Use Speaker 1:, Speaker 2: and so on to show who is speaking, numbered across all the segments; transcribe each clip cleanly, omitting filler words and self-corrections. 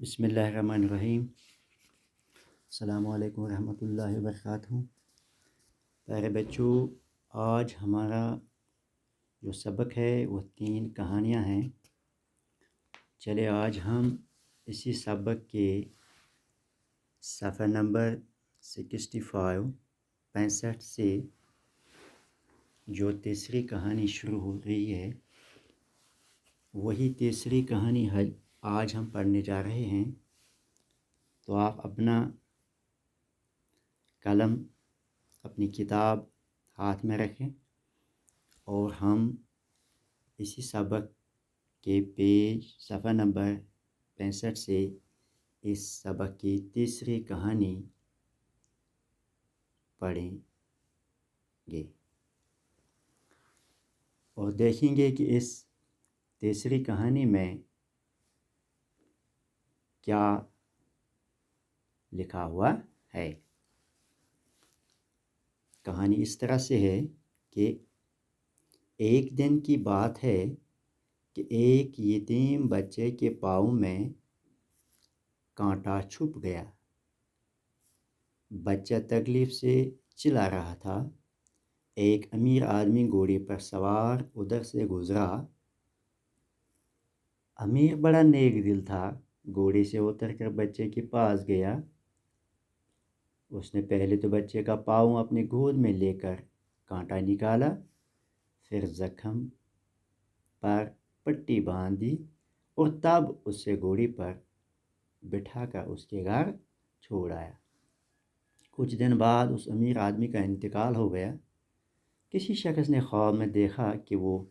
Speaker 1: بسم اللہ الرحمن الرحیم۔ السلام علیکم ورحمۃ اللہ وبرکاتہ۔ پیارے بچوں، آج ہمارا جو سبق ہے وہ 3 کہانیاں ہیں۔ چلے آج ہم اسی سبق کے صفحہ نمبر 65 سے جو تیسری کہانی شروع ہو رہی ہے، وہی تیسری کہانی آج ہم پڑھنے جا رہے ہیں۔ تو آپ اپنا قلم، اپنی کتاب ہاتھ میں رکھیں اور ہم اسی سبق کے صفحہ نمبر 65 سے اس سبق کی تیسری کہانی پڑھیں گے اور دیکھیں گے کہ اس تیسری کہانی میں کیا لکھا ہوا ہے۔ کہانی اس طرح سے ہے کہ ایک دن کی بات ہے کہ ایک یتیم بچے کے پاؤں میں کانٹا چھپ گیا۔ بچہ تکلیف سے چلا رہا تھا۔ ایک امیر آدمی گھوڑے پر سوار ادھر سے گزرا۔ امیر بڑا نیک دل تھا، گھوڑے سے اتر کر بچے کے پاس گیا۔ اس نے پہلے تو بچے کا پاؤں اپنے گود میں لے کر کانٹا نکالا، پھر زخم پر پٹی باندھ دی اور تب اسے گھوڑے پر بٹھا کر اس کے گھر چھوڑ آیا۔ کچھ دن بعد اس امیر آدمی کا انتقال ہو گیا۔ کسی شخص نے خواب میں دیکھا کہ وہ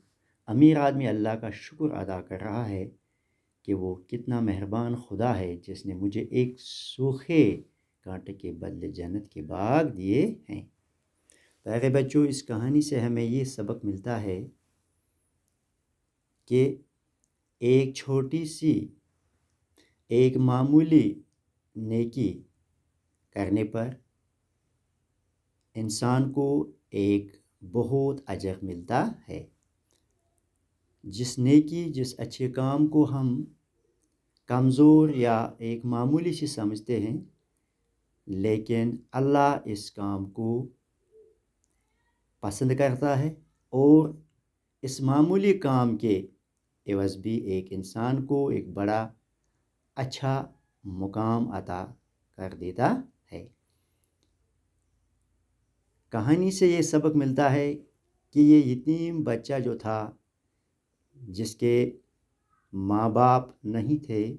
Speaker 1: امیر آدمی اللہ کا شکر ادا کر رہا ہے کہ وہ کتنا مہربان خدا ہے جس نے مجھے ایک سوکھے کانٹے کے بدلے جنت کے باغ دیے ہیں۔ پیارے بچوں، اس کہانی سے ہمیں یہ سبق ملتا ہے کہ ایک چھوٹی سی، ایک معمولی نیکی کرنے پر انسان کو ایک بہت اجر ملتا ہے۔ جس اچھے کام کو ہم کمزور یا ایک معمولی سی سمجھتے ہیں، لیکن اللہ اس کام کو پسند کرتا ہے اور اس معمولی کام کے عوض بھی ایک انسان کو ایک بڑا اچھا مقام عطا کر دیتا ہے۔ کہانی سے یہ سبق ملتا ہے کہ یہ یتیم بچہ جو تھا، جس کے ماں باپ نہیں تھے،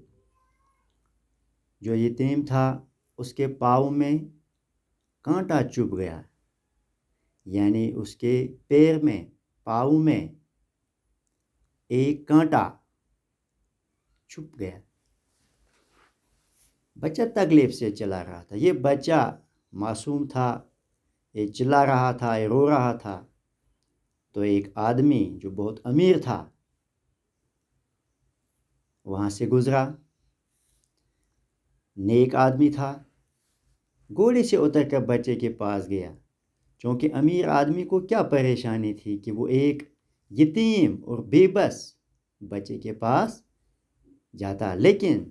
Speaker 1: جو یتیم تھا، اس کے پاؤں میں کانٹا چبھ گیا، یعنی اس کے پیر میں، پاؤں میں ایک کانٹا چھپ گیا۔ بچہ تکلیف سے چلا رہا تھا۔ یہ بچہ معصوم تھا، یہ چلا رہا تھا، یہ رو رہا تھا۔ تو ایک آدمی جو بہت امیر تھا وہاں سے گزرا، نیک آدمی تھا، گھوڑے سے اتر کر بچے کے پاس گیا۔ چونکہ امیر آدمی کو کیا پریشانی تھی کہ وہ ایک یتیم اور بے بس بچے کے پاس جاتا، لیکن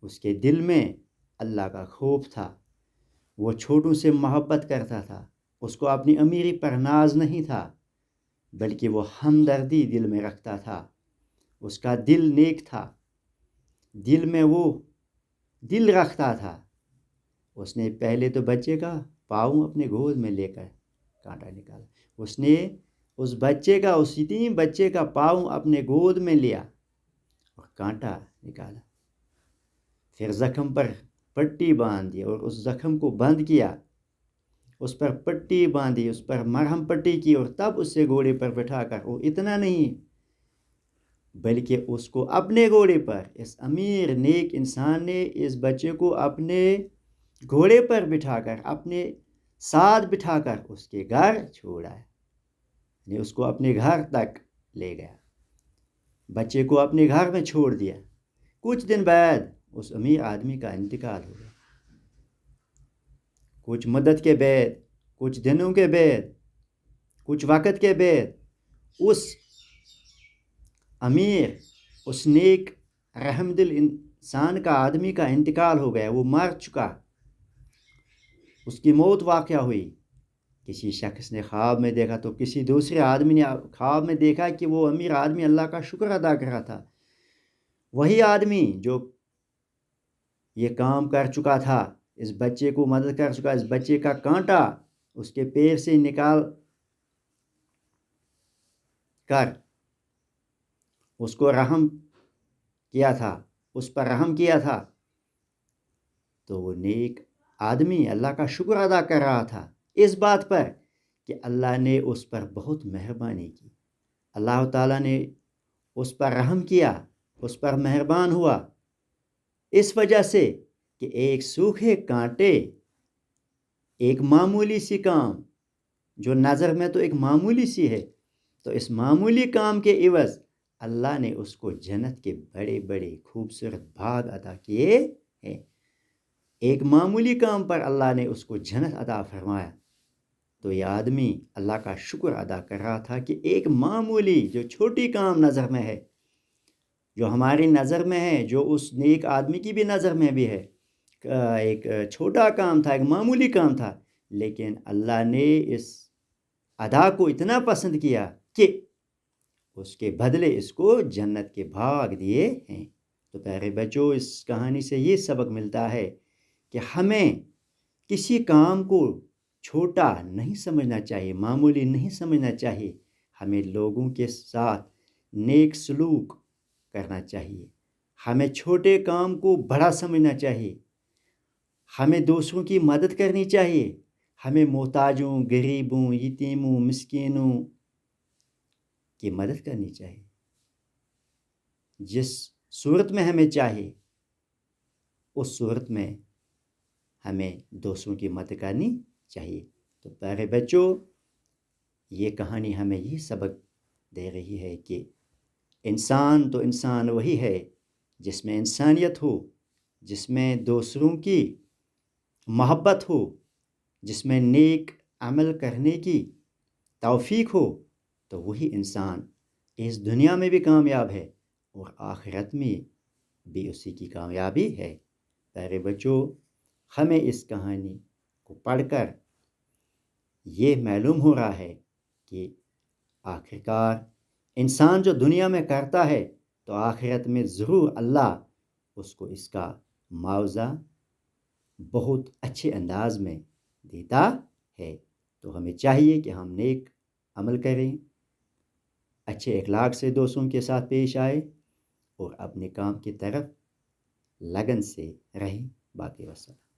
Speaker 1: اس کے دل میں اللہ کا خوف تھا۔ وہ چھوٹوں سے محبت کرتا تھا، اس کو اپنی امیری پر ناز نہیں تھا، بلکہ وہ ہمدردی دل میں رکھتا تھا۔ اس کا دل نیک تھا، دل میں وہ دل رکھتا تھا۔ اس نے پہلے تو بچے کا پاؤں اپنے گود میں لے کر کانٹا نکالا۔ اس نے اس یتیم بچے کا پاؤں اپنے گود میں لیا اور کانٹا نکالا، پھر زخم پر پٹی باندھ دی اور اس زخم کو بند کیا، اس پر پٹی باندھی، اس پر مرہم پٹی کی اور تب اسے گھوڑے پر بٹھا کر، وہ اتنا نہیں بلکہ اس کو اپنے گھوڑے پر، اس امیر نیک انسان نے اس بچے کو اپنے گھوڑے پر بٹھا کر، اپنے ساتھ بٹھا کر اس کے گھر چھوڑا، یعنی اس کو اپنے گھر تک لے گیا، بچے کو اپنے گھر میں چھوڑ دیا۔ کچھ دن بعد اس امیر آدمی کا انتقال ہو گیا۔ کچھ مدت کے بعد، کچھ دنوں کے بعد، کچھ وقت کے بعد، اس امیر، اس نیک رحم دل انسان کا آدمی کا انتقال ہو گیا، وہ مر چکا، اس کی موت واقع ہوئی، کسی شخص نے خواب میں دیکھا تو کسی دوسرے آدمی نے خواب میں دیکھا کہ وہ امیر آدمی اللہ کا شکر ادا کر رہا تھا، وہی آدمی جو یہ کام کر چکا تھا، اس بچے کو مدد کر چکا، اس بچے کا کانٹا اس کے پیر سے نکال کر اس کو رحم کیا تھا، اس پر رحم کیا تھا، تو وہ نیک آدمی اللہ کا شکر ادا کر رہا تھا اس بات پر کہ اللہ نے اس پر بہت مہربانی کی، اللہ تعالیٰ نے اس پر رحم کیا، اس پر مہربان ہوا، اس وجہ سے کہ ایک سوکھے کانٹے، ایک معمولی سی کام جو نظر میں تو ایک معمولی سی ہے، تو اس معمولی کام کے عوض اللہ نے اس کو جنت کے بڑے بڑے خوبصورت باغ عطا کیے ہیں، ایک معمولی کام پر اللہ نے اس کو جنت عطا فرمایا، تو یہ آدمی اللہ کا شکر ادا کر رہا تھا کہ ایک معمولی جو چھوٹی کام نظر میں ہے، جو ہماری نظر میں ہے، جو اس نیک آدمی کی بھی نظر میں بھی ہے، ایک چھوٹا کام تھا، ایک معمولی کام تھا، لیکن اللہ نے اس ادا کو اتنا پسند کیا کہ اس کے بدلے اس کو جنت کے باغ دیے ہیں۔ تو پیارے بچوں، اس کہانی سے یہ سبق ملتا ہے کہ ہمیں کسی کام کو چھوٹا نہیں سمجھنا چاہیے، معمولی نہیں سمجھنا چاہیے، ہمیں لوگوں کے ساتھ نیک سلوک کرنا چاہیے، ہمیں چھوٹے کام کو بڑا سمجھنا چاہیے، ہمیں دوسروں کی مدد کرنی چاہیے، ہمیں محتاجوں، غریبوں، یتیموں، مسکینوں کی مدد کرنی چاہیے، جس صورت میں ہمیں چاہیے اس صورت میں ہمیں دوسروں کی مدد کرنی چاہیے۔ تو پیارے بچوں، یہ کہانی ہمیں یہ سبق دے رہی ہے کہ انسان تو انسان وہی ہے جس میں انسانیت ہو، جس میں دوسروں کی محبت ہو، جس میں نیک عمل کرنے کی توفیق ہو، تو وہی انسان اس دنیا میں بھی کامیاب ہے اور آخرت میں بھی اسی کی کامیابی ہے۔ پیارے بچوں، ہمیں اس کہانی کو پڑھ کر یہ معلوم ہو رہا ہے کہ آخرکار انسان جو دنیا میں کرتا ہے تو آخرت میں ضرور اللہ اس کو اس کا معاوضہ بہت اچھے انداز میں دیتا ہے۔ تو ہمیں چاہیے کہ ہم نیک عمل کریں، اچھے اخلاق سے دوستوں کے ساتھ پیش آئے اور اپنے کام کی طرف لگن سے رہیں۔ باقی وسلام۔